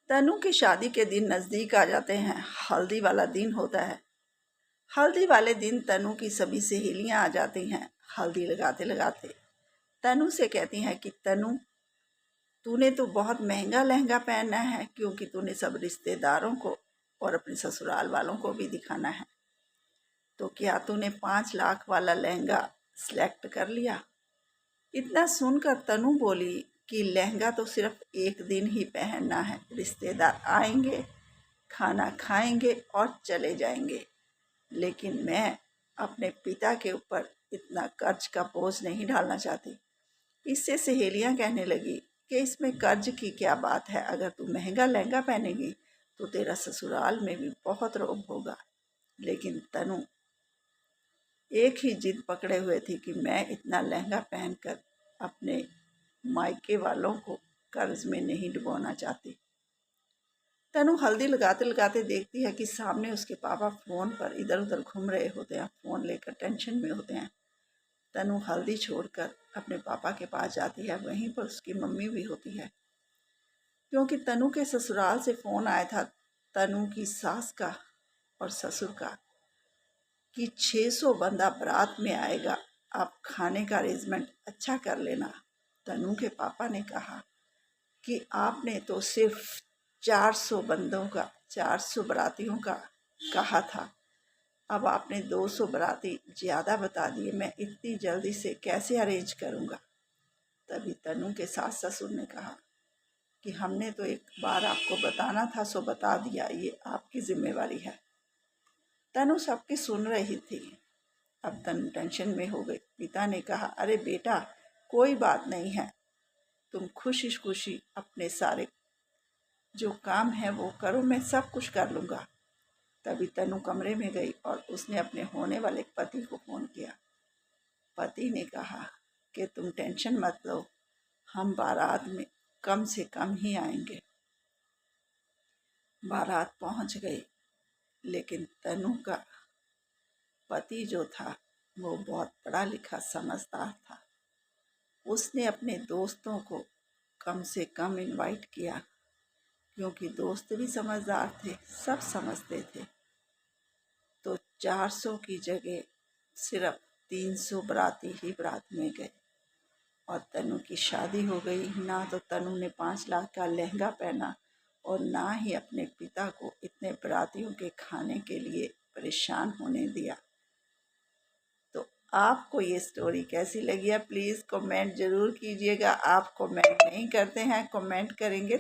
तनु की शादी के दिन नज़दीक आ जाते हैं। हल्दी वाला दिन होता है। हल्दी वाले दिन तनु की सभी सहेलियां आ जाती हैं। हल्दी लगाते लगाते तनु से कहती हैं कि तनु, तूने तो बहुत महंगा लहंगा पहनना है, क्योंकि तूने सब रिश्तेदारों को और अपने ससुराल वालों को भी दिखाना है। तो क्या तूने 5 लाख वाला लहंगा सिलेक्ट कर लिया? इतना सुनकर तनु बोली कि लहंगा तो सिर्फ एक दिन ही पहनना है, रिश्तेदार आएंगे, खाना खाएंगे और चले जाएंगे। लेकिन मैं अपने पिता के ऊपर इतना कर्ज का बोझ नहीं डालना चाहती। इससे सहेलियां कहने लगी कि इसमें कर्ज की क्या बात है, अगर तू महंगा लहंगा पहनेगी तो तेरा ससुराल में भी बहुत रोब होगा। लेकिन तनु एक ही जिद पकड़े हुए थी कि मैं इतना लहंगा पहनकर अपने मायके वालों को कर्ज में नहीं डुबोना चाहती। तनु हल्दी लगाते लगाते देखती है कि सामने उसके पापा फ़ोन पर इधर उधर घूम रहे होते हैं, फ़ोन लेकर टेंशन में होते हैं। तनु हल्दी छोड़कर अपने पापा के पास जाती है। वहीं पर उसकी मम्मी भी होती है, क्योंकि तनु के ससुराल से फ़ोन आया था तनु की सास का और ससुर का कि 600 बंदा बारात में आएगा, आप खाने का अरेंजमेंट अच्छा कर लेना। तनु के पापा ने कहा कि आपने तो सिर्फ 400 बंदों का, 400 बारातियों का कहा था, अब आपने 200 बाराती ज़्यादा बता दिए, मैं इतनी जल्दी से कैसे अरेंज करूँगा। तभी तनु के सास ससुर ने कहा कि हमने तो एक बार आपको बताना था, सो बता दिया, ये आपकी जिम्मेवारी है। तनु सबकी सुन रही थी। अब तनु टेंशन में हो गई। पिता ने कहा, अरे बेटा, कोई बात नहीं है, तुम खुशी खुशी अपने सारे जो काम है वो करो, मैं सब कुछ कर लूँगा। तभी तनु कमरे में गई और उसने अपने होने वाले पति को फ़ोन किया। पति ने कहा कि तुम टेंशन मत लो, हम बारात में कम से कम ही आएंगे। बारात पहुंच गई, लेकिन तनु का पति जो था वो बहुत पढ़ा लिखा समझदार था। उसने अपने दोस्तों को कम से कम इनवाइट किया, क्योंकि दोस्त भी समझदार थे, सब समझते थे। तो 400 की जगह सिर्फ 300 बाराती ही बारात में गए और तनु की शादी हो गई। ना तो तनु ने 5 लाख का लहंगा पहना और ना ही अपने पिता को इतने बारातियों के खाने के लिए परेशान होने दिया। तो आपको ये स्टोरी कैसी लगी है, प्लीज़ कमेंट ज़रूर कीजिएगा। आप कमेंट नहीं करते हैं, कमेंट करेंगे